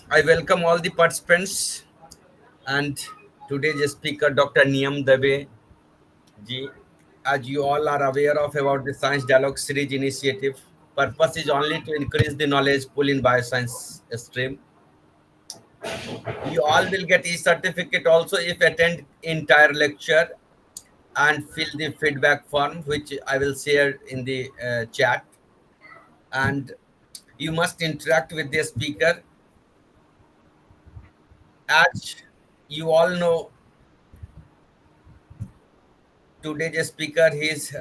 I welcome all the participants and today's speaker, Dr. Niyam Dabe ji. As you all are aware of about the Science Dialogue Series initiative, purpose is only to increase the knowledge pool in bioscience stream. You all will get e-certificate also if attend entire lecture and fill the feedback form, which I will share in the chat. And you must interact with the speaker. As you all know, today's speaker is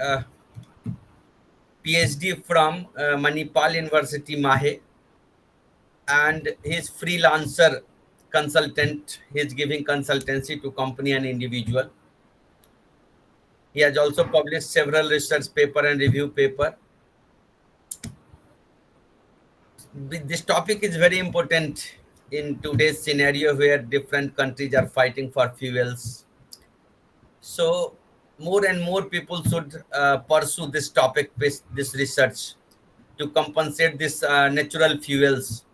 PhD from Manipal University, Mahe, and he's freelancer consultant. He's giving consultancy to company and individual. He has also published several research paper and review paper. This topic is very important in today's scenario where different countries are fighting for fuels. So more and more people should pursue this topic, this research to compensate this natural fuels.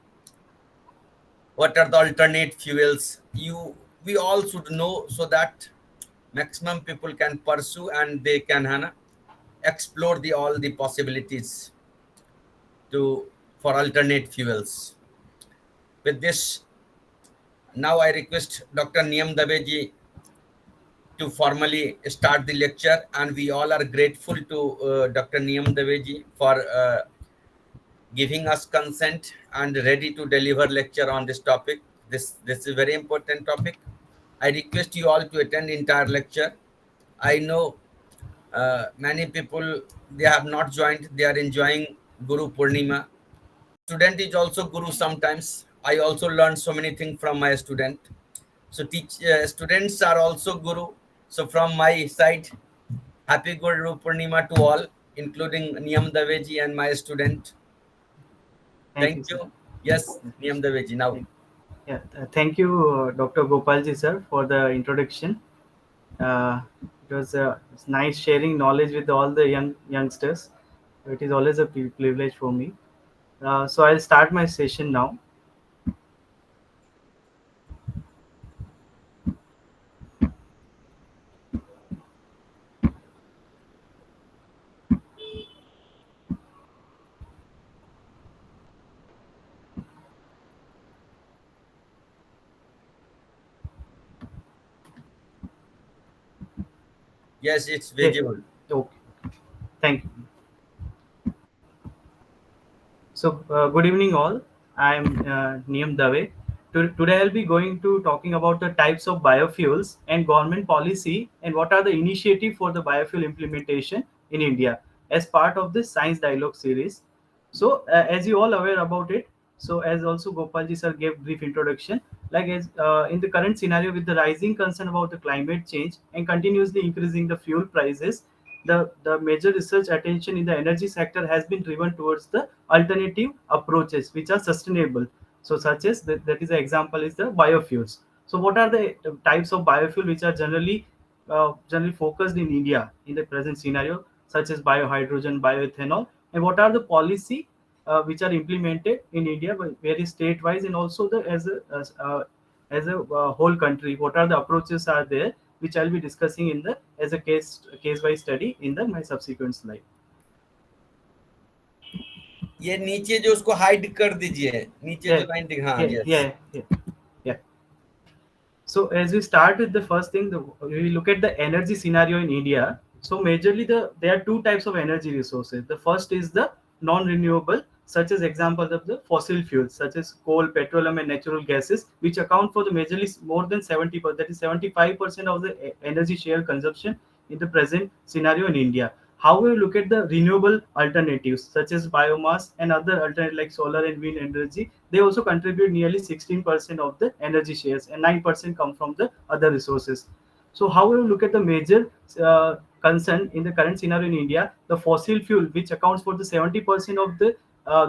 What are the alternate fuels? We all should know so that maximum people can pursue and they can explore the all the possibilities to for alternate fuels. With this, now I request Dr. Niyam Dabeji to formally start the lecture, and we all are grateful to Dr. Niyam Dabeji for giving us consent and ready to deliver lecture on this topic. This is a very important topic. I request you all to attend entire lecture. I know many people they have not joined. They are enjoying Guru Purnima. Student is also Guru sometimes. I also learned so many things from my student. So students are also Guru. So from my side, happy Guru Purnima to all, including Niyam Daveji and my student. Thank Thank you, sir. you. Yes, Niyam Daveji. Now, Thank, yeah, thank you, Dr. Gopalji, sir, for the introduction. It was it's nice sharing knowledge with all the youngsters. It is always a privilege for me. So I'll start my session now. yes, it's Yeah. visible. Okay. Thank you. So, good evening, all. I am Niyam Dave. Today, I'll be going to talking about the types of biofuels and government policy and what are the initiative for the biofuel implementation in India as part of this Science Dialogue series. So, as you all aware about it, so as also Gopalji sir gave brief introduction, like as in the current scenario with the rising concern about the climate change and continuously increasing the fuel prices, the major research attention in the energy sector has been driven towards the alternative approaches which are sustainable. So such as that is an example is the biofuels. So what are the types of biofuel which are generally focused in India in the present scenario, such as biohydrogen, bioethanol, and what are the policy which are implemented in India by various state-wise and also the as a whole country. What are the approaches are there, which I'll be discussing in the as a case-wise study in the my subsequent slide. ये नीचे जो उसको hide कर दीजिए, नीचे जो Yeah, line हाँ, yeah, yes. yeah, yeah, yeah. So as we start with the first thing, we look at the energy scenario in India. So majorly there are two types of energy resources. The first is the non-renewable, such as examples of the fossil fuels, such as coal, petroleum, and natural gases, which account for the majorly more than 70%, that is 75% of the energy share consumption in the present scenario in India. However, look at the renewable alternatives such as biomass and other alternatives like solar and wind energy. They also contribute nearly 16% of the energy shares, and 9% come from the other resources. So, however, look at the major concern in the current scenario in India, the fossil fuel, which accounts for the 70% of the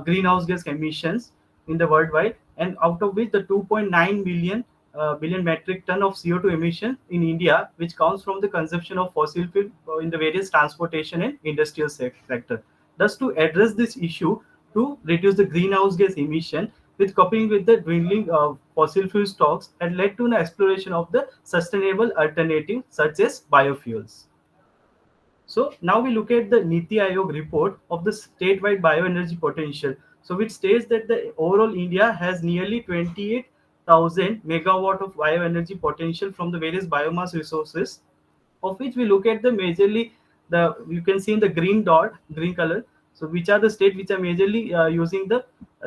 greenhouse gas emissions in the worldwide, and out of which the 2.9 billion metric ton of CO2 emission in India, which comes from the consumption of fossil fuel in the various transportation and industrial sector. Thus, to address this issue, to reduce the greenhouse gas emission, with coping with the dwindling fossil fuel stocks had led to an exploration of the sustainable alternative such as biofuels. So now we look at the Niti Aayog report of the statewide bioenergy potential. So which states that the overall India has nearly 28,000 megawatt of bioenergy potential from the various biomass resources, of which we look at the majorly, the you can see in the green dot, green color. So which are the state which are majorly using the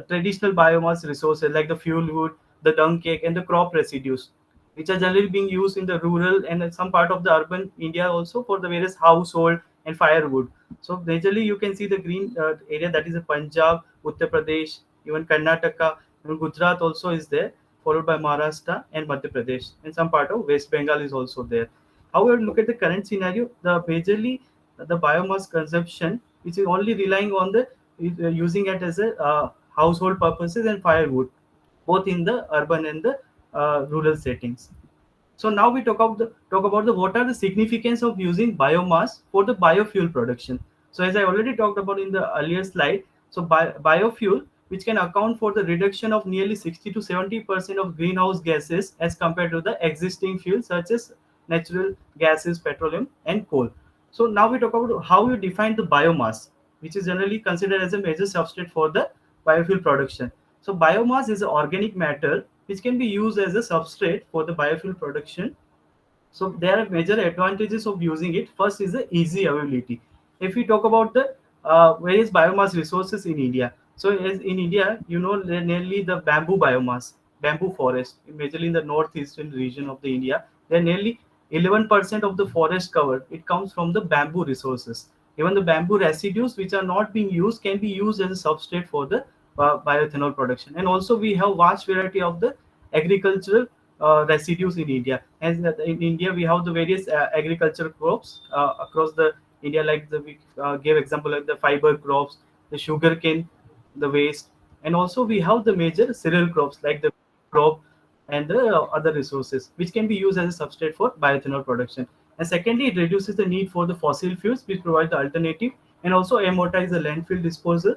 traditional biomass resources like the fuel wood, the dung cake, and the crop residues, which are generally being used in the rural and some part of the urban India also for the various household and firewood. So majorly you can see the green area, that is the Punjab, Uttar Pradesh, even Karnataka, even Gujarat also is there, followed by Maharashtra and Madhya Pradesh, and some part of West Bengal is also there. However, look at the current scenario, the majorly the biomass consumption, which is only relying on the using it as a household purposes and firewood, both in the urban and the rural settings. So now we talk about the what are the significance of using biomass for the biofuel production. So as I already talked about in the earlier slide, so biofuel, which can account for the reduction of nearly 60 to 70% of greenhouse gases as compared to the existing fuels such as natural gases, petroleum, and coal. So now we talk about how you define the biomass, which is generally considered as a major substrate for the biofuel production. So biomass is an organic matter which can be used as a substrate for the biofuel production. So there are major advantages of using it. First is the easy availability. If we talk about the various biomass resources in India, so as in India, nearly the bamboo biomass, bamboo forest, majorly in the northeastern region of the India, there are nearly 11% of the forest cover. It comes from the bamboo resources. Even the bamboo residues which are not being used can be used as a substrate for the bioethanol production. And also we have vast variety of the agricultural residues in India. As in India, we have the various agricultural crops across the India, like we gave example like the fiber crops, the sugar cane, the waste, and also we have the major cereal crops like the crop and the other resources, which can be used as a substrate for bioethanol production. And secondly, it reduces the need for the fossil fuels, which provide the alternative, and also amortize the landfill disposal,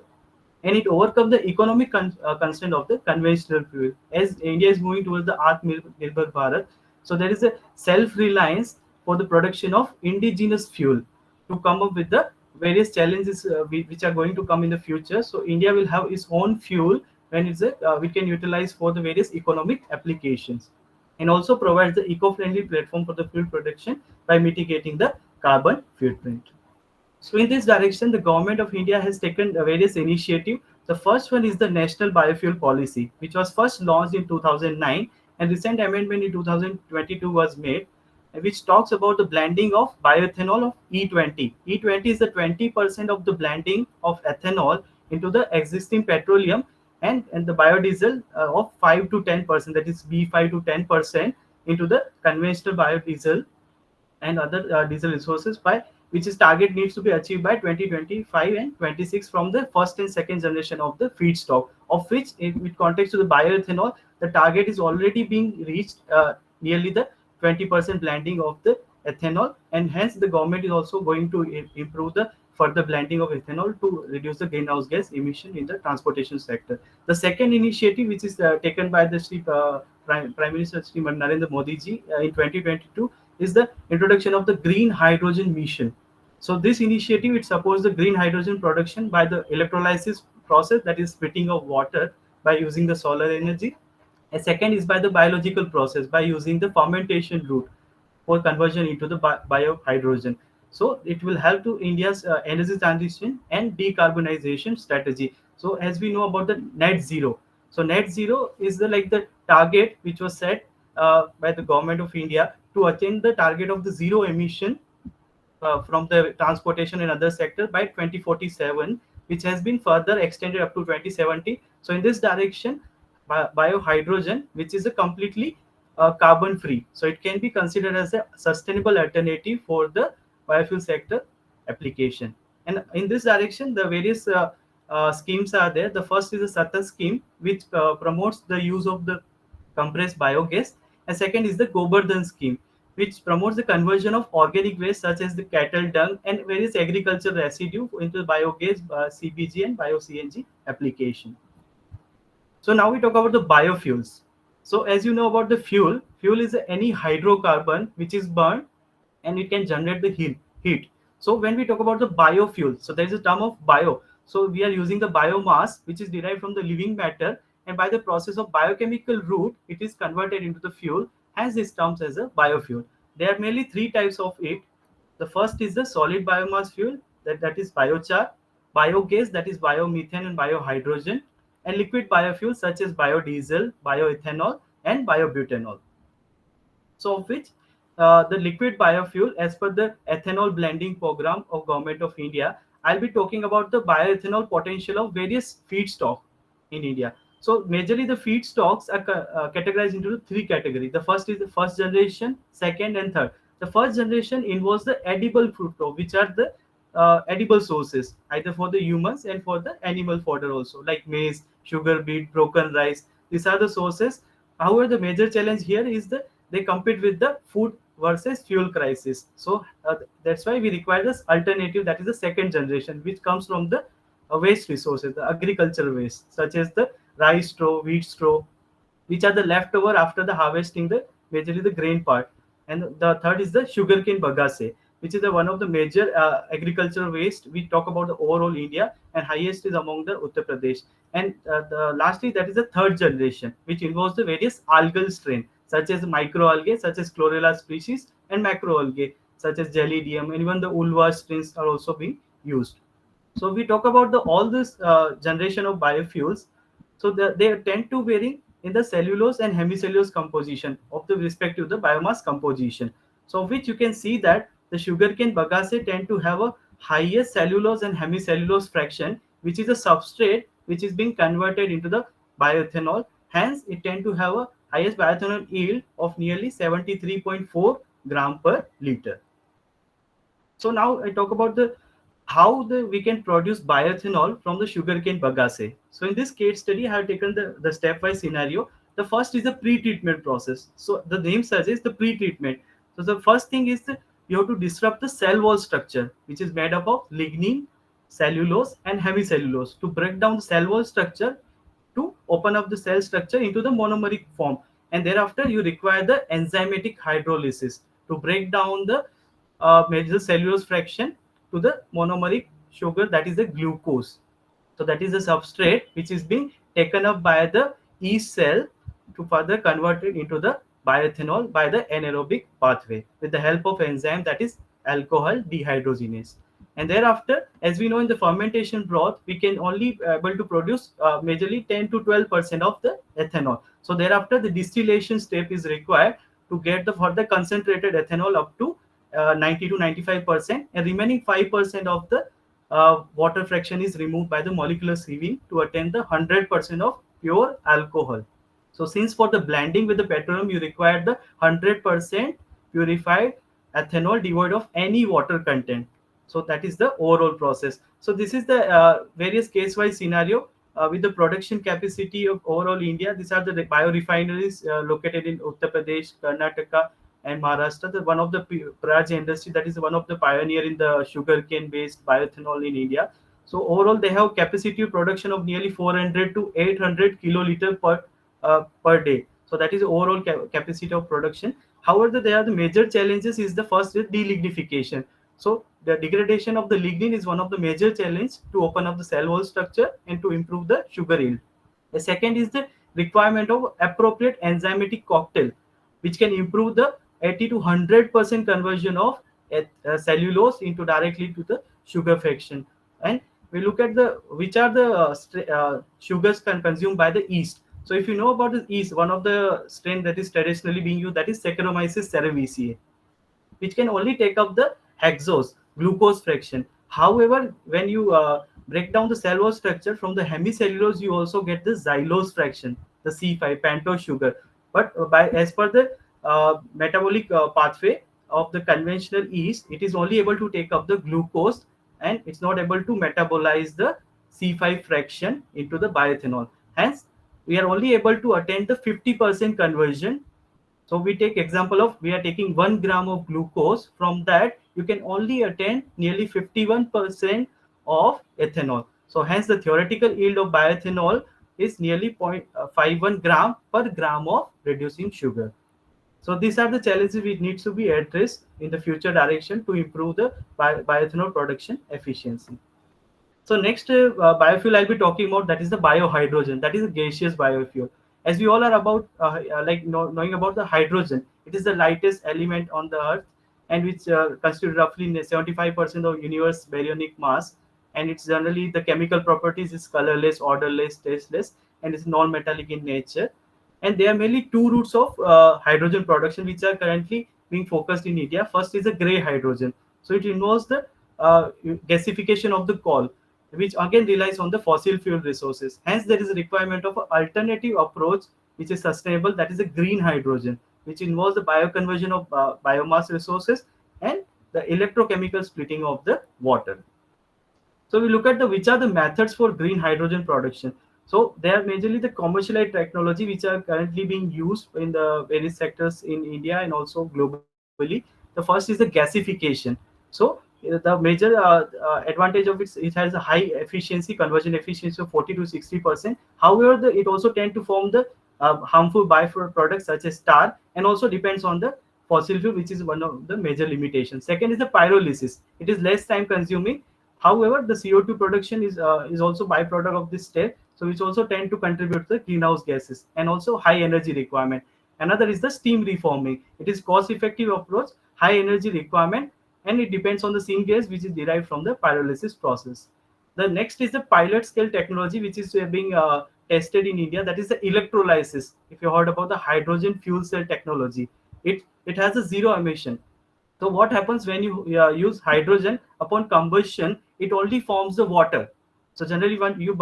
and it overcomes the economic constraint of the conventional fuel. As India is moving towards the Atmanirbhar Bharat, so there is a self-reliance for the production of indigenous fuel to come up with the various challenges which are going to come in the future. So India will have its own fuel when we can utilize for the various economic applications, and also provides the eco-friendly platform for the fuel production by mitigating the carbon footprint. So in this direction, the government of India has taken various initiatives. The first one is the National Biofuel Policy, which was first launched in 2009, and recent amendment in 2022 was made, which talks about the blending of bioethanol of E20. E20 is the 20% of the blending of ethanol into the existing petroleum, and the biodiesel of 5 to 10%, that is B5 to 10% into the conventional biodiesel and other diesel resources, by which is target needs to be achieved by 2025 and 26 from the first and second generation of the feedstock, of which in with context to the bioethanol, the target is already being reached, nearly the 20% blending of the ethanol, and hence the government is also going to improve the further blending of ethanol to reduce the greenhouse gas emission in the transportation sector. The second initiative, which is taken by the Prime Minister Sri Narendra Modi ji in 2022, is the introduction of the green hydrogen mission. So this initiative, it supports the green hydrogen production by the electrolysis process, that is splitting of water by using the solar energy. A second is by the biological process by using the fermentation route for conversion into the biohydrogen. So it will help to India's energy transition and decarbonization strategy. So as we know about the net zero, so net zero is the like the target which was set by the government of India to attain the target of the zero emission from the transportation and other sector by 2047, which has been further extended up to 2070. So in this direction, biohydrogen, which is a completely carbon free, so it can be considered as a sustainable alternative for the biofuel sector application. And in this direction, the various schemes are there. The first is the Sata scheme, which promotes the use of the compressed biogas, and second is the Govardhan scheme, which promotes the conversion of organic waste such as the cattle dung and various agricultural residue into biogas, CBG and bio CNG application. So now we talk about the biofuels. So as you know about the fuel is any hydrocarbon which is burned and it can generate the heat. So when we talk about the biofuel, so there is a term of bio. So we are using the biomass which is derived from the living matter, and by the process of biochemical route, it is converted into the fuel. Hence, this terms as a biofuel. There are mainly three types of it. The first is the solid biomass fuel, that is biochar, biogas, that is biomethane and biohydrogen, and liquid biofuels such as biodiesel, bioethanol, and biobutanol. So of which the liquid biofuel, as per the ethanol blending program of Government of India, I'll be talking about the bioethanol potential of various feedstock in India. So majorly the feedstocks are categorized into three categories. The first is the first generation, second and third. The first generation involves the edible fructose, which are the edible sources either for the humans and for the animal fodder also, like maize, sugar beet, broken rice. These are the sources. However, the major challenge here is the they compete with the food versus fuel crisis. So that's why we require this alternative, that is the second generation, which comes from the waste resources, the agricultural waste, such as the rice straw, wheat straw, which are the leftover after the harvesting the majorly the grain part. And the third is the sugarcane bagasse, which is the one of the major agricultural waste. We talk about the overall India, and highest is among the Uttar Pradesh. And lastly, that is the third generation, which involves the various algal strain such as microalgae, such as chlorella species, and macroalgae such as gelidium, and even the ulva strains are also being used. So we talk about the all this generation of biofuels. So they tend to vary in the cellulose and hemicellulose composition of the respective the biomass composition. So which you can see that the sugarcane bagasse tend to have a highest cellulose and hemicellulose fraction, which is a substrate which is being converted into the bioethanol. Hence, it tend to have a highest bioethanol yield of nearly 73.4 gram per liter. So now I talk about the how the we can produce bioethanol from the sugarcane bagasse. So in this case study, I have taken the stepwise scenario. The first is the pre-treatment process. So the name suggests the pre-treatment. So the first thing is that you have to disrupt the cell wall structure, which is made up of lignin, cellulose, and hemicellulose, to break down the cell wall structure to open up the cell structure into the monomeric form. And thereafter you require the enzymatic hydrolysis to break down the major cellulose fraction to the monomeric sugar, that is the glucose. So that is the substrate which is being taken up by the yeast cell to further convert it into the bioethanol by the anaerobic pathway with the help of enzyme, that is alcohol dehydrogenase. And thereafter, as we know, in the fermentation broth, we can only able to produce majorly 10 to 12% of the ethanol. So thereafter, the distillation step is required to get the further concentrated ethanol up to 90 to 95%, and remaining 5% of the water fraction is removed by the molecular sieving to attain the 100% of pure alcohol. So since for the blending with the petroleum you require the 100% purified ethanol devoid of any water content. So that is the overall process. So this is the various case-wise scenario with the production capacity of overall India. These are the biorefineries located in Uttar Pradesh, Karnataka, and Maharashtra. The one of the Praj industry, that is one of the pioneer in the sugarcane based bioethanol in India. So overall, they have capacity of production of nearly 400 to 800 kiloliter per day. So that is overall capacity of production. However, there are the major challenges. Is the first is delignification. So the degradation of the lignin is one of the major challenge to open up the cell wall structure and to improve the sugar yield. The second is the requirement of appropriate enzymatic cocktail, which can improve the 80 to 100% conversion of cellulose into directly to the sugar fraction. And we look at the which are the sugars consumed by the yeast. So if you know about the yeast, one of the strain that is traditionally being used, that is Saccharomyces cerevisiae, which can only take up the hexose glucose fraction. However, when you break down the cell wall structure from the hemicellulose, you also get the xylose fraction, the C5 pentose sugar. But by as per the metabolic pathway of the conventional yeast, it is only able to take up the glucose, and it's not able to metabolize the C5 fraction into the bioethanol. Hence, we are only able to attain the 50% conversion. So we take example of we are taking 1 gram of glucose. From that, you can only attain nearly 51% of ethanol. So hence the theoretical yield of bioethanol is nearly 0.51 gram per gram of reducing sugar. So these are the challenges which needs to be addressed in the future direction to improve the bioethanol production efficiency. So next biofuel I'll be talking about, that is the biohydrogen. That is a gaseous biofuel. As we all are about knowing about the hydrogen, it is the lightest element on the earth, and which constitutes roughly 75% of universe baryonic mass. And it's generally the chemical properties is colorless, odorless, tasteless, and it's non-metallic in nature. And there are mainly two routes of hydrogen production which are currently being focused in India. First is the gray hydrogen. So it involves the gasification of the coal, which again relies on the fossil fuel resources. Hence, there is a requirement of an alternative approach which is sustainable, that is a green hydrogen, which involves the bioconversion of biomass resources and the electrochemical splitting of the water. So we look at the which are the methods for green hydrogen production. So they are majorly the commercialized technology which are currently being used in the various sectors in India and also globally. The first is the gasification. So the major advantage of it has a high efficiency, conversion efficiency of 40 to 60%. However, it also tend to form the harmful byproducts such as tar, and also depends on the fossil fuel, which is one of the major limitations. Second is the pyrolysis. It is less time consuming. However, the CO2 production is also byproduct of this step, so which also tend to contribute to the greenhouse gases and also high energy requirement. Another is the steam reforming. It is cost-effective approach, high energy requirement, and it depends on the syngas which is derived from the pyrolysis process. The next is the pilot scale technology which is being tested in India. That is the electrolysis. If you heard about the hydrogen fuel cell technology, it has a zero emission. So what happens when you use hydrogen upon combustion? It only forms the water. So generally, when you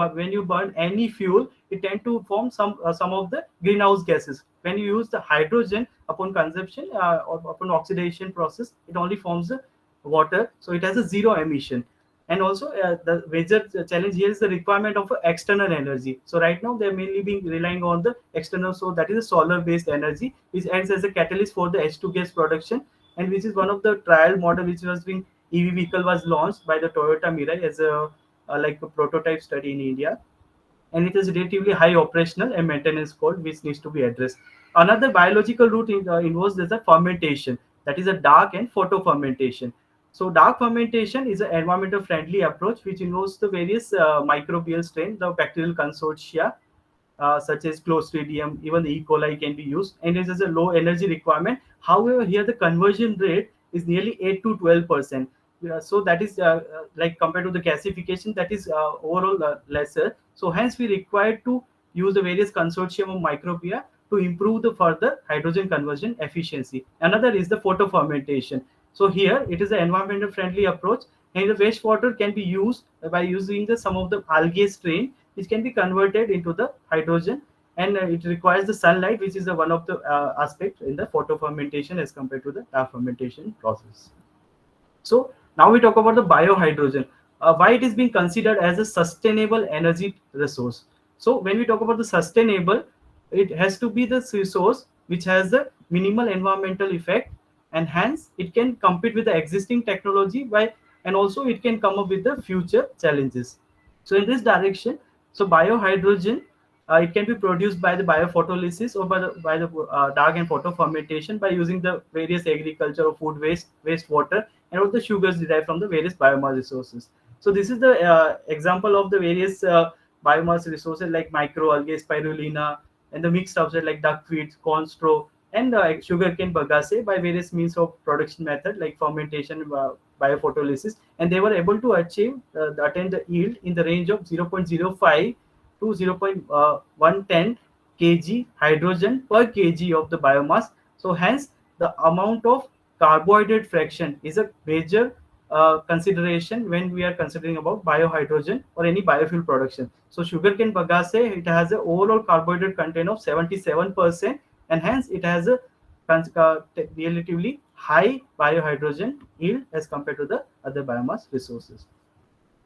burn any fuel, it tend to form some of the greenhouse gases. When you use the hydrogen upon consumption or upon oxidation process, it only forms the water. So it has a zero emission. And also the major challenge here is the requirement of external energy. So right now they're mainly being relying on the external source, that is a solar based energy, which acts as a catalyst for the H2 gas production, and which is one of the trial model which was being EV vehicle was launched by the Toyota Mirai as a like a prototype study in India, and it is relatively high operational and maintenance cost which needs to be addressed. Another biological route involves is a fermentation, that is a dark and photo fermentation. So dark fermentation is an environmental friendly approach which involves the various microbial strain, the bacterial consortia such as Clostridium, even the E. coli can be used, and it has a low energy requirement. However, here the conversion rate is nearly 8 to 12%. So that is like compared to the gasification, that is overall lesser. So hence we require to use the various consortium of microbia to improve the further hydrogen conversion efficiency. Another is the photo fermentation. So here it is an environmental friendly approach, and the wastewater can be used by using the some of the algae strain which can be converted into the hydrogen, and it requires the sunlight, which is the one of the aspect in the photo fermentation as compared to the dark fermentation process. So now we talk about the biohydrogen, why it is being considered as a sustainable energy resource. So when we talk about the sustainable, it has to be the resource which has the minimal environmental effect, and hence it can compete with the existing technology by, and also it can come up with the future challenges. So in this direction, so biohydrogen, it can be produced by the biophotolysis or by the dark and photo fermentation by using the various agriculture or food waste, wastewater, and all the sugars derived from the various biomass resources. So this is the example of the various biomass resources like microalgae, spirulina, and the mixed substrate like duckweed, corn straw, and sugarcane bagasse by various means of production method like fermentation, biophotolysis, and they were able to attain the yield in the range of 0.05 to 0.110 kg hydrogen per kg of the biomass. So hence the amount of carbohydrate fraction is a major consideration when we are considering about biohydrogen or any biofuel production. So sugarcane bagasse, it has an overall carbohydrate content of 77%, and hence it has a relatively high biohydrogen yield as compared to the other biomass resources.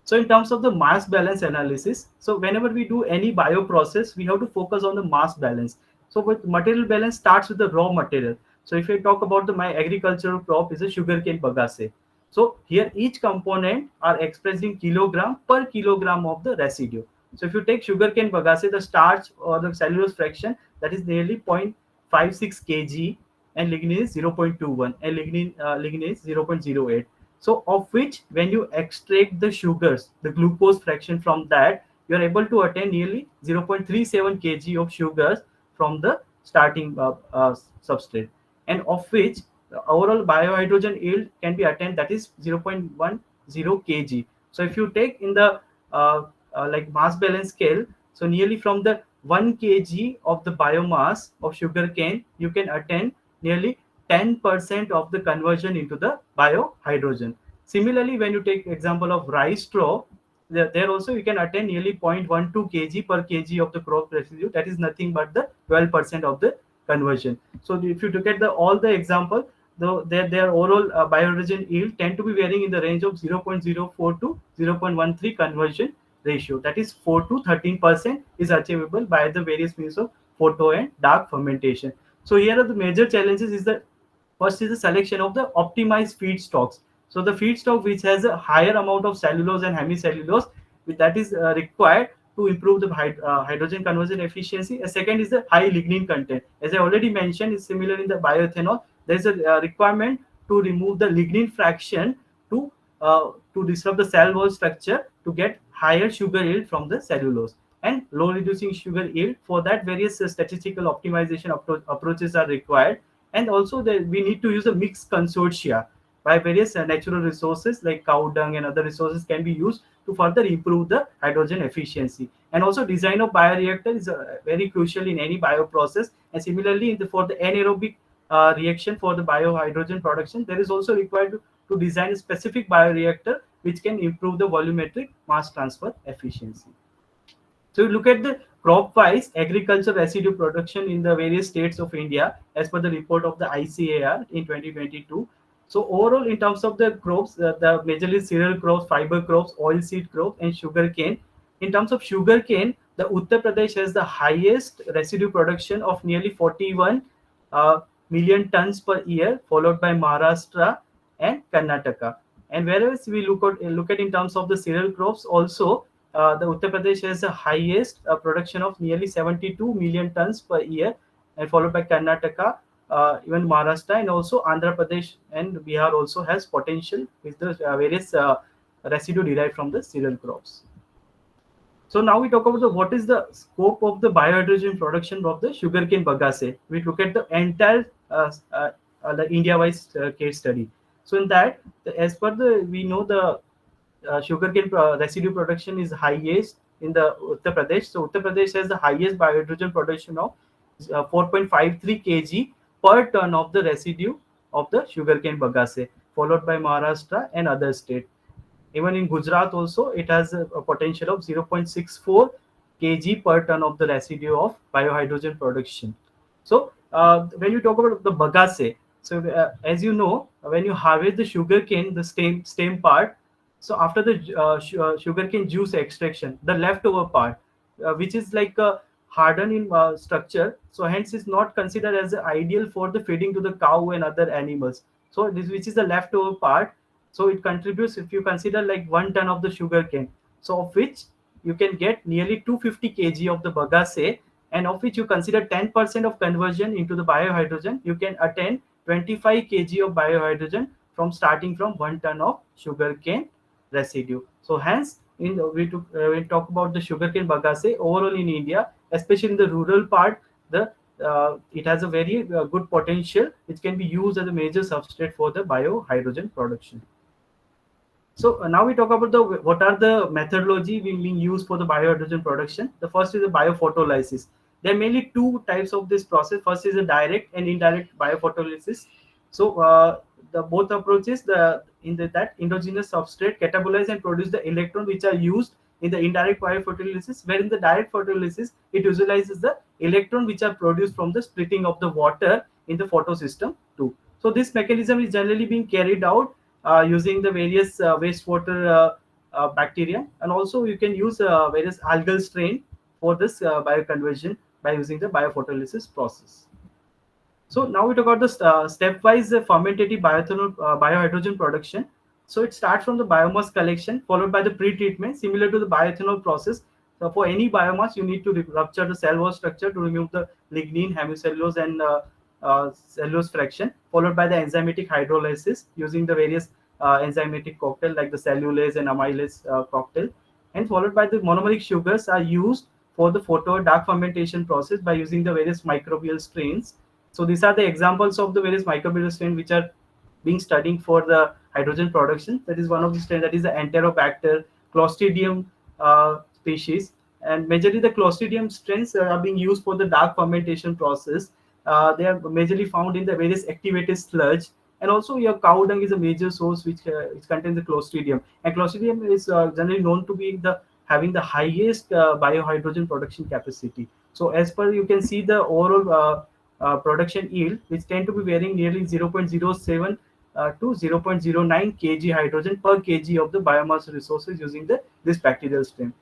So in terms of the mass balance analysis, so whenever we do any bio process, we have to focus on the mass balance. So with material balance starts with the raw material. So if I talk about my agricultural crop is a sugarcane bagasse. So here each component are expressed in kilogram per kilogram of the residue. So if you take sugarcane bagasse, the starch or the cellulose fraction, that is nearly 0.56 kg, and lignin is 0.21, and lignin is 0.08. So of which, when you extract the sugars, the glucose fraction from that, you are able to attain nearly 0.37 kg of sugars from the starting substrate, and of which the overall biohydrogen yield can be attained, that is 0.10 kg. So if you take in the uh, like mass balance scale, so nearly from the 1 kg of the biomass of sugarcane, you can attain nearly 10% of the conversion into the biohydrogen. Similarly, when you take example of rice straw, there also you can attain nearly 0.12 kg per kg of the crop residue. That is nothing but the 12% of the conversion. So if you look at the all the example, though their overall biohydrogen yield tend to be varying in the range of 0.04 to 0.13 conversion ratio. That is 4 to 13% is achievable by the various means of photo and dark fermentation. So here are the major challenges is that first is the selection of the optimized feedstocks. So the feedstock which has a higher amount of cellulose and hemicellulose, that is required to improve the hydrogen conversion efficiency. A second is the high lignin content. As I already mentioned, is similar in the bioethanol. There is a requirement to remove the lignin fraction to disrupt the cell wall structure to get higher sugar yield from the cellulose, and low reducing sugar yield. For that, various statistical optimization approaches are required, and also we need to use a mixed consortia by various natural resources like cow dung and other resources can be used to further improve the hydrogen efficiency. And also design of bioreactor is very crucial in any bioprocess, and similarly for the anaerobic reaction for the biohydrogen production, there is also required to design a specific bioreactor which can improve the volumetric mass transfer efficiency. So you look at the crop-wise agriculture residue production in the various states of India as per the report of the ICAR in 2022. So overall, in terms of the crops, the majorly cereal crops, fiber crops, oilseed crop, and sugarcane. In terms of sugarcane, the Uttar Pradesh has the highest residue production of nearly 41 uh, million tons per year, followed by Maharashtra and Karnataka. And whereas we look at in terms of the cereal crops, also the Uttar Pradesh has the highest production of nearly 72 million tons per year, and followed by Karnataka, even Maharashtra, and also Andhra Pradesh and Bihar also has potential with the various residue derived from the cereal crops. So now we talk about what is the scope of the biohydrogen production of the sugarcane bagasse. We look at the entire the India-wise case study. So in that, as per the we know the sugarcane residue production is highest in the Uttar Pradesh. So Uttar Pradesh has the highest biohydrogen production of 4.53 kg per ton of the residue of the sugarcane bagasse, followed by Maharashtra and other states. Even in Gujarat also, it has a potential of 0.64 kg per ton of the residue of biohydrogen production. So when you talk about the bagasse, so as you know, when you harvest the sugarcane, the stem part, so after the sugarcane juice extraction, the leftover part, which is like a hardened in structure, so hence is not considered as ideal for the feeding to the cow and other animals. So this which is the leftover part, so it contributes if you consider like 1 ton of the sugar cane, so of which you can get nearly 250 kg of the bagasse, and of which you consider 10% of conversion into the biohydrogen, you can attain 25 kg of biohydrogen from starting from 1 ton of sugarcane residue. So hence we talk about the sugarcane bagasse overall in India, especially in the rural part, the it has a very good potential which can be used as a major substrate for the biohydrogen production. So now we talk about the what are the methodology being used for the biohydrogen production. The first is the biophotolysis. There are mainly two types of this process. First is a direct and indirect biophotolysis. So the both approaches, that endogenous substrate catabolize and produce the electron which are used in the indirect biophotolysis, where in the direct photolysis it utilizes the electron which are produced from the splitting of the water in the photosystem too. So this mechanism is generally being carried out using the various wastewater bacteria, and also you can use various algal strain for this bioconversion by using the biophotolysis process. So now we talk about the stepwise fermentative bioethanol, biohydrogen production. So it starts from the biomass collection, followed by the pre-treatment, similar to the bioethanol process. So for any biomass, you need to rupture the cell wall structure to remove the lignin, hemicellulose, and cellulose fraction, followed by the enzymatic hydrolysis using the various enzymatic cocktail like the cellulase and amylase cocktail, and followed by the monomeric sugars are used for the photo dark fermentation process by using the various microbial strains. So these are the examples of the various microbial strains which are being studied for the hydrogen production. That is one of the strains, that is the Enterobacter, Clostridium species, and majorly the Clostridium strains are being used for the dark fermentation process. They are majorly found in the various activated sludge, and also your cow dung is a major source which contains the Clostridium. And Clostridium is generally known to be the having the highest biohydrogen production capacity. So as per you can see the overall production yield, which tend to be varying nearly 0.07 to 0.09 kg hydrogen per kg of the biomass resources using this bacterial stream.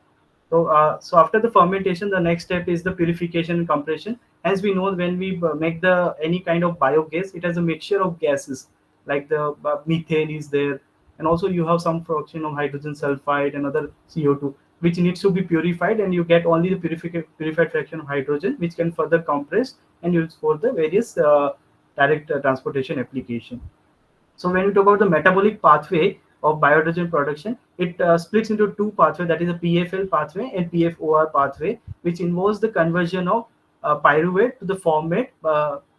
So after the fermentation, the next step is the purification and compression. As we know, when we make the any kind of biogas, it has a mixture of gases like the methane is there, and also you have some fraction of hydrogen sulfide and other CO2, which needs to be purified, and you get only the purified fraction of hydrogen, which can further compress and used for the various direct transportation application. So when we talk about the metabolic pathway of biohydrogen production, it splits into two pathways, that is a PFL pathway and PFOR pathway, which involves the conversion of pyruvate to the formate,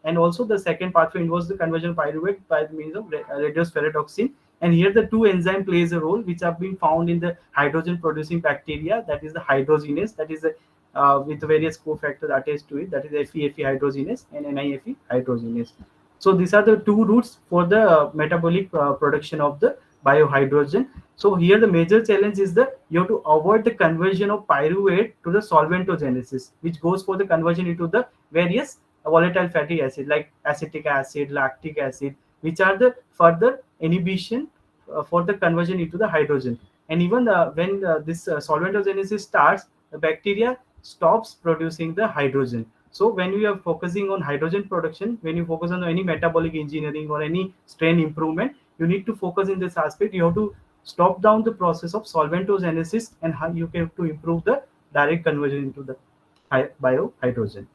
and also the second pathway involves the conversion of pyruvate by the means of reduced ferredoxin. And here the two enzyme plays a role, which have been found in the hydrogen producing bacteria, that is the hydrogenase, that is the with various cofactors attached to it, that is FeFe hydrogenase and NiFe hydrogenase. So these are the two routes for the metabolic production of the biohydrogen. So here the major challenge is that you have to avoid the conversion of pyruvate to the solventogenesis, which goes for the conversion into the various volatile fatty acid like acetic acid, lactic acid, which are the further inhibition for the conversion into the hydrogen. And even when this solventogenesis starts, the bacteria stops producing the hydrogen. So when we are focusing on hydrogen production, when you focus on any metabolic engineering or any strain improvement, you need to focus in this aspect. You have to stop down the process of solventogenesis, and how you can to improve the direct conversion into the biohydrogen.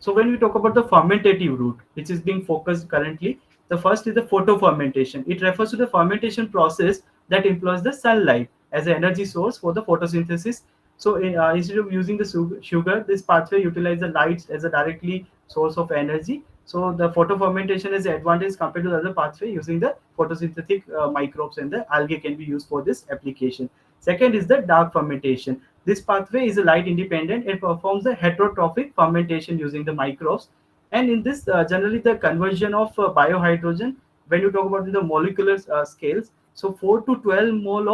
So when we talk about the fermentative route, which is being focused currently, the first is the photofermentation. It refers to the fermentation process that employs the sunlight as an energy source for the photosynthesis. So instead of using the sugar, this pathway utilizes the light as a directly source of energy. So the photofermentation is an advantage compared to the other pathway using the photosynthetic microbes, and the algae can be used for this application. Second is the dark fermentation. This pathway is light independent and performs the heterotrophic fermentation using the microbes. And in this, generally the conversion of biohydrogen, when you talk about the molecular scales, so 4 to 12 mole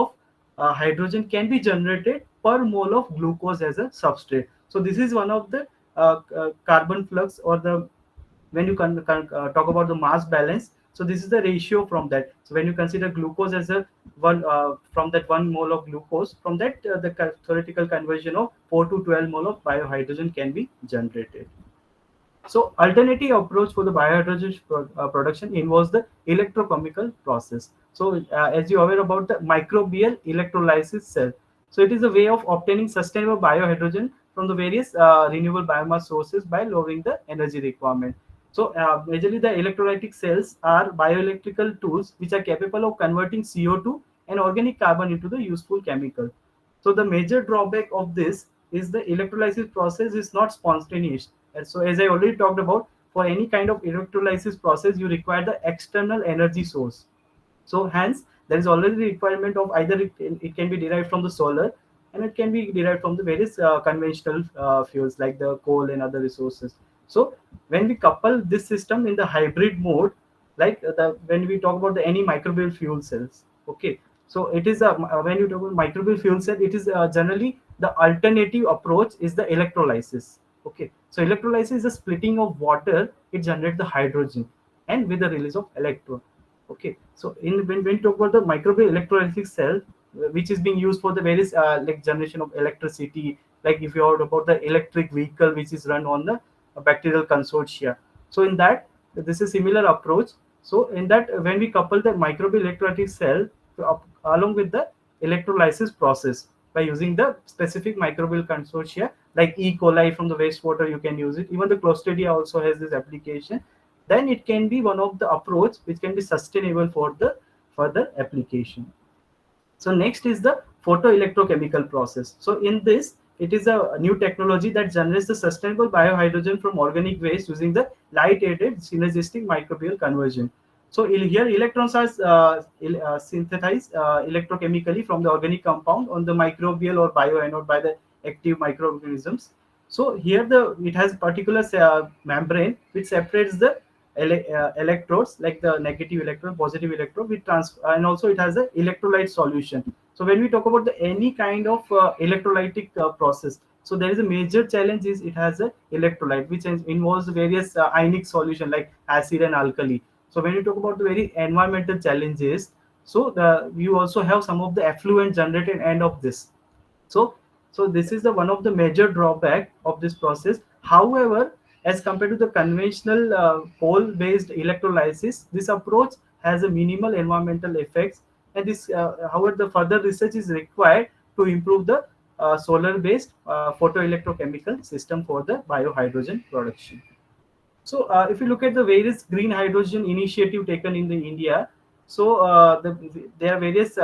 of hydrogen can be generated per mole of glucose as a substrate. So this is one of the carbon flux, or the when you talk about the mass balance. So this is the ratio from that. So when you consider glucose as a one from that 1 mole of glucose, from that the theoretical conversion of 4 to 12 mole of biohydrogen can be generated. So alternative approach for the biohydrogen production involves the electrochemical process. So as you are aware about the microbial electrolysis cell. So it is a way of obtaining sustainable biohydrogen from the various renewable biomass sources by lowering the energy requirement. So majorly the electrolytic cells are bioelectrical tools which are capable of converting CO2 and organic carbon into the useful chemical. So the major drawback of this is the electrolysis process is not spontaneous. And so as I already talked about, for any kind of electrolysis process, you require the external energy source. So hence, there is already the requirement of either it can be derived from the solar, and it can be derived from the various conventional fuels like the coal and other resources. So when we couple this system in the hybrid mode, like when we talk about the any microbial fuel cells, okay. So it is a when you talk about microbial fuel cell, it is generally the alternative approach is the electrolysis. Okay, so electrolysis is the splitting of water. It generates the hydrogen, and with the release of electron. Okay, so when we talk about the microbial electrolytic cell, which is being used for the various like generation of electricity, like if you heard about the electric vehicle which is run on the bacterial consortia. So in that, this is similar approach. So in that, when we couple the microbial electrolytic cell along with the electrolysis process, by using the specific microbial consortia like E. coli from the wastewater. You can use it. Even the Clostridia also has this application. Then it can be one of the approach which can be sustainable for the further application. So next is the photoelectrochemical process. So in this, it is a new technology that generates the sustainable biohydrogen from organic waste using the light-aided synergistic microbial conversion. So here electrons are synthesized electrochemically from the organic compound on the microbial or bioanode by the active microorganisms. So here it has particular membrane which separates the electrodes like the negative electron, positive electrode with and also it has a electrolyte solution. So when we talk about the any kind of electrolytic process, so there is a major challenge is it has a electrolyte which involves various ionic solution like acid and alkali. So when you talk about the very environmental challenges, so you also have some of the effluent generated end of this. So so this is the one of the major drawback of this process. However, as compared to the conventional coal based electrolysis, this approach has a minimal environmental effects, and this however the further research is required to improve the solar based photoelectrochemical system for the biohydrogen production. So, if you look at the various green hydrogen initiative taken in the India, so there are various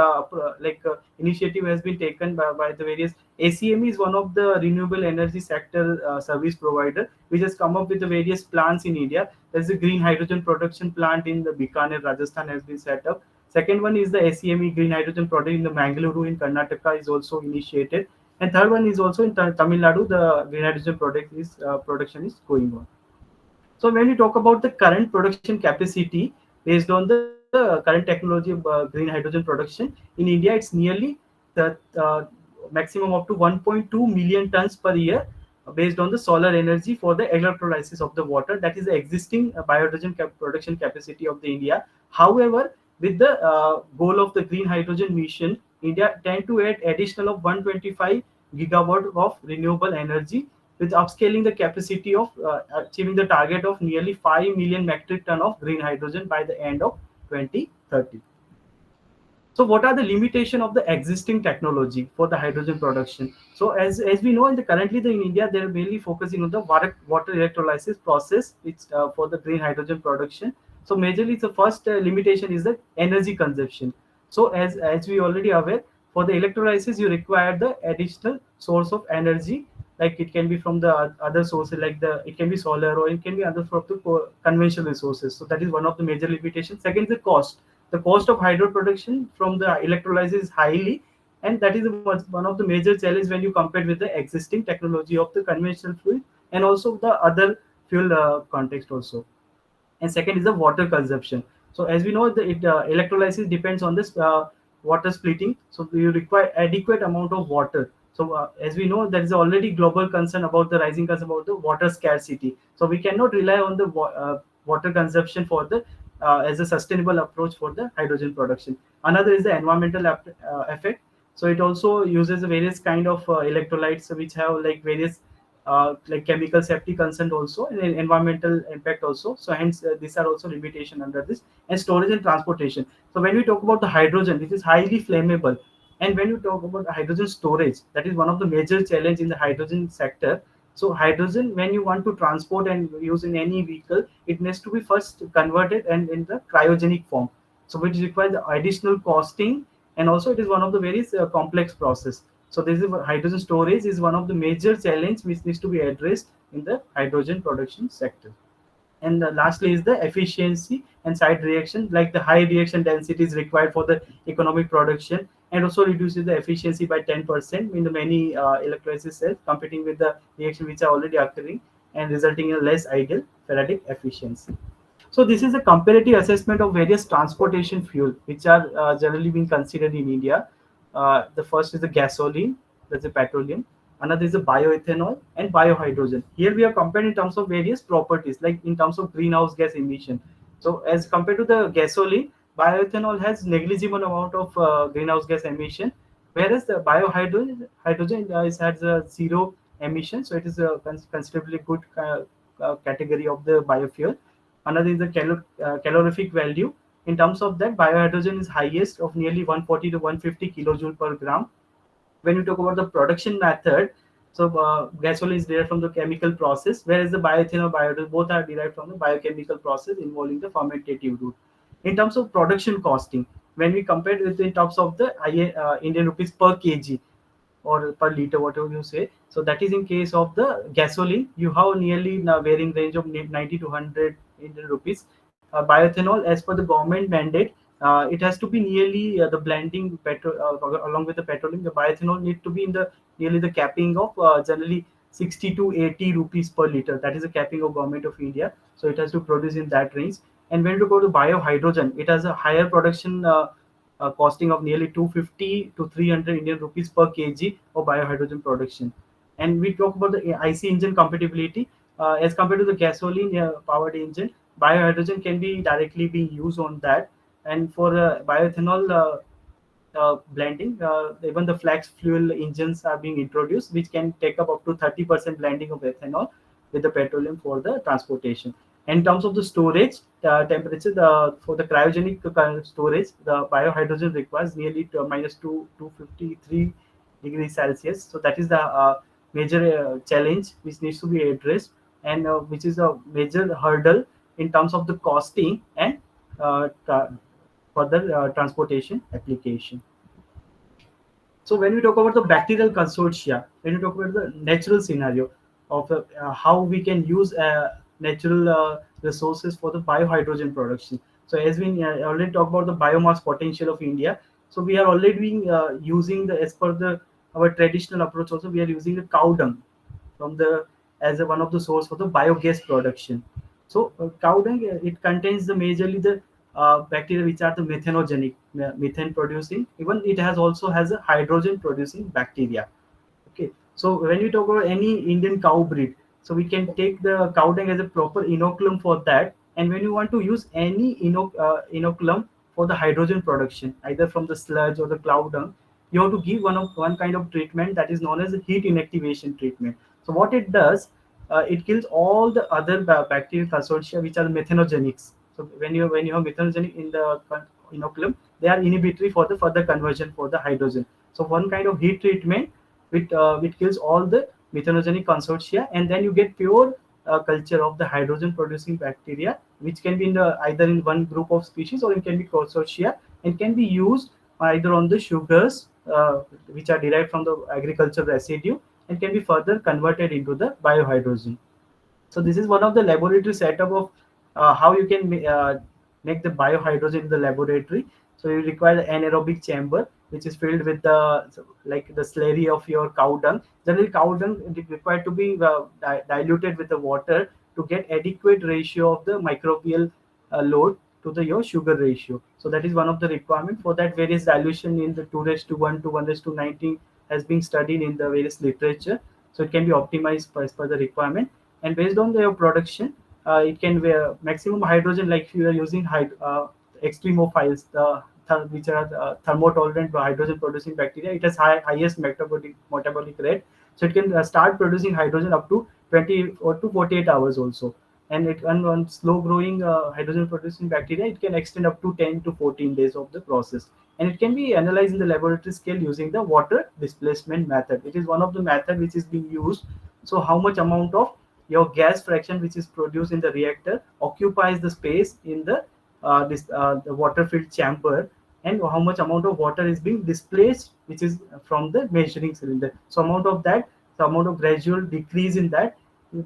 initiative has been taken by the various. ACM is one of the renewable energy sector service provider which has come up with the various plants in India. There's a green hydrogen production plant in the Bikaner, Rajasthan has been set up. Second one is the ACME green hydrogen project in the Mangaluru in Karnataka is also initiated. And third one is also in Tamil Nadu. The green hydrogen product is production is going on. So when we talk about the current production capacity based on the current technology of green hydrogen production in India, it's nearly the maximum up to 1.2 million tons per year based on the solar energy for the electrolysis of the water. That is the existing biohydrogen production capacity of the India. However, with the goal of the green hydrogen mission, India tend to add additional of 125 gigawatt of renewable energy with upscaling the capacity of achieving the target of nearly 5 million metric ton of green hydrogen by the end of 2030. So what are the limitation of the existing technology for the hydrogen production? So as we know in the currently in India, they're mainly focusing on the water electrolysis process. It's for the green hydrogen production. So majorly the first limitation is the energy consumption. So as we already aware, for the electrolysis you require the additional source of energy, like it can be from the other sources like the it can be solar or it can be other from the conventional resources. So that is one of the major limitations. Second is the cost. The cost of hydro production from the electrolysis is highly, and that is one of the major challenge when you compare with the existing technology of the conventional fuel and also the other fuel context also. And second is the water consumption. So as we know, electrolysis depends on this water splitting, so you require adequate amount of water. So as we know, there is already global concern about the rising concern about the water scarcity, so we cannot rely on the water consumption for the as a sustainable approach for the hydrogen production. Another is the environmental effect. So it also uses various kind of electrolytes which have like various like chemical safety concern also and environmental impact also. So hence these are also limitation under this. And storage and transportation. So when we talk about the hydrogen, it is highly flammable. And when you talk about hydrogen storage, that is one of the major challenge in the hydrogen sector. So hydrogen, when you want to transport and use in any vehicle, it needs to be first converted and in the cryogenic form. So which requires the additional costing, and also it is one of the very complex process. So this is hydrogen storage is one of the major challenge which needs to be addressed in the hydrogen production sector. And lastly is the efficiency and side reaction, like the high reaction density is required for the economic production, and also reduces the efficiency by 10% in the many electrolysis cells competing with the reaction which are already occurring and resulting in less ideal Faraday efficiency. So this is a comparative assessment of various transportation fuel which are generally being considered in India. The first is the gasoline, that's the petroleum. Another is the bioethanol and biohydrogen. Here we are compared in terms of various properties, like in terms of greenhouse gas emission. So as compared to the gasoline, bioethanol has negligible amount of greenhouse gas emission, whereas the biohydrogen has a zero emission. So it is a considerably good category of the biofuel. Another is the calorific value. In terms of that, biohydrogen is highest of nearly 140 to 150 kilojoule per gram, When we talk about the production method, so gasoline is derived from the chemical process, whereas the bioethanol, biodiesel both are derived from the biochemical process involving the fermentative route. In terms of production costing, when we compare it in terms of the Indian rupees per kg or per liter, whatever you say. So that is in case of the gasoline, you have nearly in a varying range of 90 to 100 Indian rupees. Bioethanol, as per the government mandate, it has to be nearly the blending petrol along with the petroleum. The bioethanol need to be in the nearly the capping of generally 60 to 80 rupees per liter. That is the capping of government of India. So it has to produce in that range. And when you go to biohydrogen, it has a higher production costing of nearly 250 to 300 Indian rupees per kg of biohydrogen production. And we talk about the IC engine compatibility as compared to the gasoline powered engine. Biohydrogen can be directly being used on that, and for bioethanol blending, even the flex fuel engines are being introduced, which can take up to 30% blending of ethanol with the petroleum for the transportation. In terms of the storage temperature, for the cryogenic storage, the biohydrogen requires nearly to minus 253 degrees Celsius. So that is the major challenge which needs to be addressed, and which is a major hurdle in terms of the costing and further transportation application. So when we talk about the bacterial consortia, when we talk about the natural scenario of how we can use natural resources for the biohydrogen production. So as we already talked about the biomass potential of India, so we are already being, using the, as per the our traditional approach also, we are using the cow dung from the as one of the source for the biogas production. So cow dung, it contains the majorly the bacteria which are the methanogenic, methane producing. Even it has also has a hydrogen producing bacteria. Okay, so when we talk about any Indian cow breed, so we can take the cow dung as a proper inoculum for that. And when you want to use any inoculum for the hydrogen production, either from the sludge or the cow dung, you have to give one kind of treatment that is known as a heat inactivation treatment. So what it does, it kills all the other bacterial consortia which are methanogenics. So when you have methanogenic in the inoculum, they are inhibitory for the further conversion for the hydrogen. So one kind of heat treatment which kills all the methanogenic consortia, and then you get pure culture of the hydrogen producing bacteria, which can be in the either in one group of species or it can be consortia, and can be used either on the sugars which are derived from the agricultural residue, and can be further converted into the biohydrogen. So this is one of the laboratory setup of how you can make the biohydrogen in the laboratory. So you require an anaerobic chamber which is filled with the, like the slurry of your cow dung. Generally, cow dung is required to be diluted with the water to get adequate ratio of the microbial load to the your sugar ratio. So that is one of the requirement for that. Various dilution in the 2 raised to 1 to 1 raised to 19 has been studied in the various literature. So it can be optimized as per the requirement, and based on their production, it can be maximum hydrogen, like if you are using extremophiles, which are thermotolerant hydrogen producing bacteria. It has highest metabolic rate, so it can start producing hydrogen up to 20 or to 48 hours also. And it, and on slow growing hydrogen producing bacteria, it can extend up to 10 to 14 days of the process. And it can be analyzed in the laboratory scale using the water displacement method. It is one of the method which is being used. So how much amount of your gas fraction which is produced in the reactor occupies the space in the water filled chamber, and how much amount of water is being displaced which is from the measuring cylinder. So amount of that, the amount of gradual decrease in that,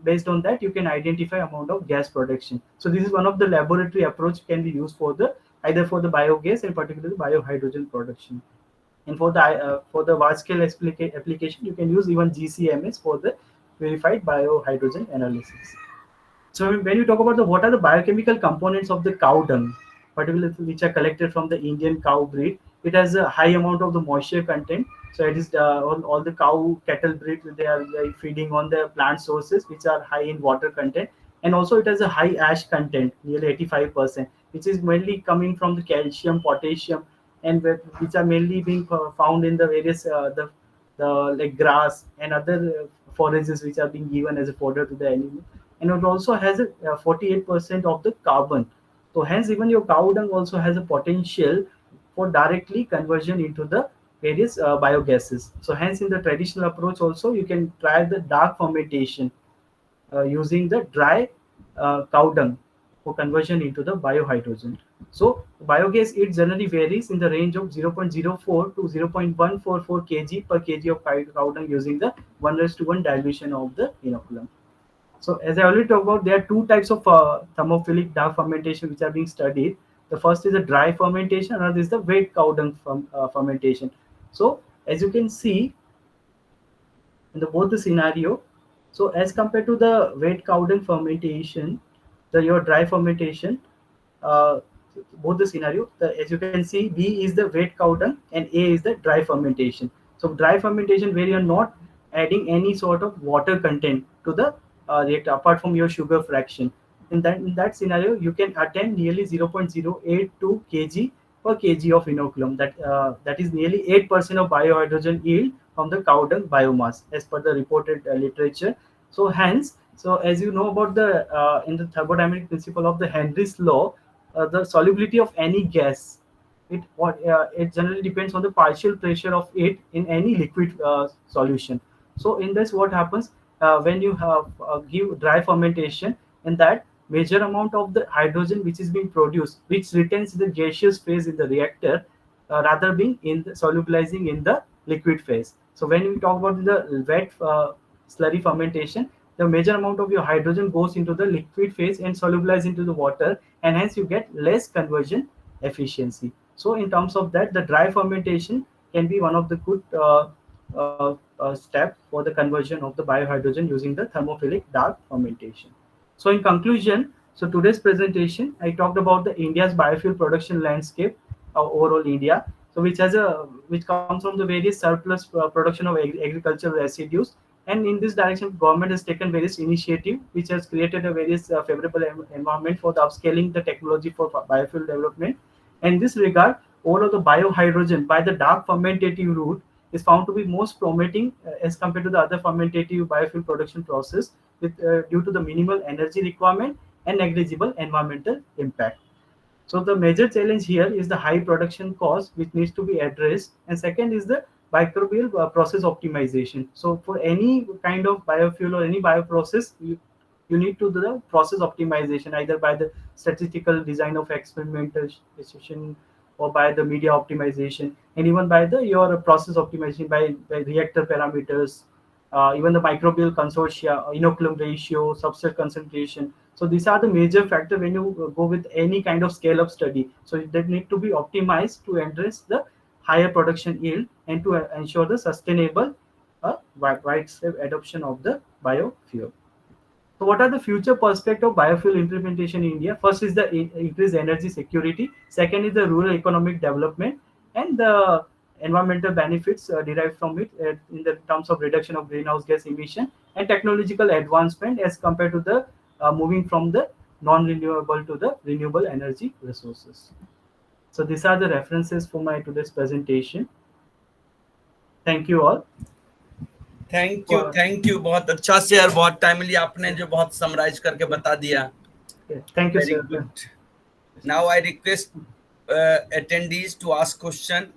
based on that you can identify amount of gas production. So this is one of the laboratory approach can be used for the either for the biogas and particularly biohydrogen production. And for the large scale application, you can use even GCMS for the verified biohydrogen analysis. So when you talk about the what are the biochemical components of the cow dung, particularly which are collected from the Indian cow breed, it has a high amount of the moisture content. So it is all the cow cattle breed, they are feeding on the plant sources which are high in water content, and also it has a high ash content, nearly 85%, which is mainly coming from the calcium, potassium, and which are mainly being found in the various the like grass and other forages which are being given as a fodder to the animal. And it also has a 48% of the carbon. So hence even your cow dung also has a potential for directly conversion into the various biogases. So hence in the traditional approach also you can try the dark fermentation using the dry cow dung for conversion into the biohydrogen. So biogas it generally varies in the range of 0.04 to 0.144 kg per kg of cow dung using the 1:1 dilution of the inoculum. So as I already talked about, there are two types of thermophilic dark fermentation which are being studied. The first is the dry fermentation, another is the wet cow dung fermentation. So as you can see in the both the scenario, so as compared to the wet cow dung fermentation, the your dry fermentation, uh, both the scenario, as you can see, B is the wet cow dung and A is the dry fermentation. So dry fermentation where you're not adding any sort of water content to the reactor apart from your sugar fraction. In that scenario, you can attain nearly 0.082 kg per kg of inoculum. That is nearly 8% of biohydrogen yield from the cow dung biomass, as per the reported literature. So hence, so as you know about the in the thermodynamic principle of the Henry's law, the solubility of any gas, it generally depends on the partial pressure of it in any liquid solution. So in this, what happens when you have give dry fermentation, in that major amount of the hydrogen which is being produced, which retains the gaseous phase in the reactor, rather being in the solubilizing in the liquid phase. So when we talk about the wet slurry fermentation, the major amount of your hydrogen goes into the liquid phase and solubilize into the water, and hence you get less conversion efficiency. So in terms of that, the dry fermentation can be one of the good step for the conversion of the biohydrogen using the thermophilic dark fermentation. So in conclusion, so today's presentation, I talked about the India's biofuel production landscape, overall India, so which comes from the various surplus production of agricultural residues, and in this direction, government has taken various initiative which has created a various favorable environment for the upscaling the technology for biofuel development. In this regard, all of the biohydrogen by the dark fermentative route is found to be most promising as compared to the other fermentative biofuel production process, due to the minimal energy requirement and negligible environmental impact. So the major challenge here is the high production cost, which needs to be addressed, and second is the microbial process optimization. So for any kind of biofuel or any bioprocess, you need to do the process optimization either by the statistical design of experimentation or by the media optimization, and even by the your process optimization by reactor parameters, even the microbial consortia, inoculum ratio, substrate concentration. So these are the major factor when you go with any kind of scale up study. So they need to be optimized to address the higher production yield and to ensure the sustainable widespread adoption of the biofuel. So, what are the future prospects of biofuel implementation in India? First is the increased energy security. Second is the rural economic development and the environmental benefits derived from it in the terms of reduction of greenhouse gas emission and technological advancement as compared to the moving from the non-renewable to the renewable energy resources. So, these are the references for my today's presentation. Thank you all. For, thank you बहुत अच्छा से और बहुत timely आपने जो बहुत summarise करके बता दिया. yeah, thank you, Very sir. good. Now I request attendees to ask question.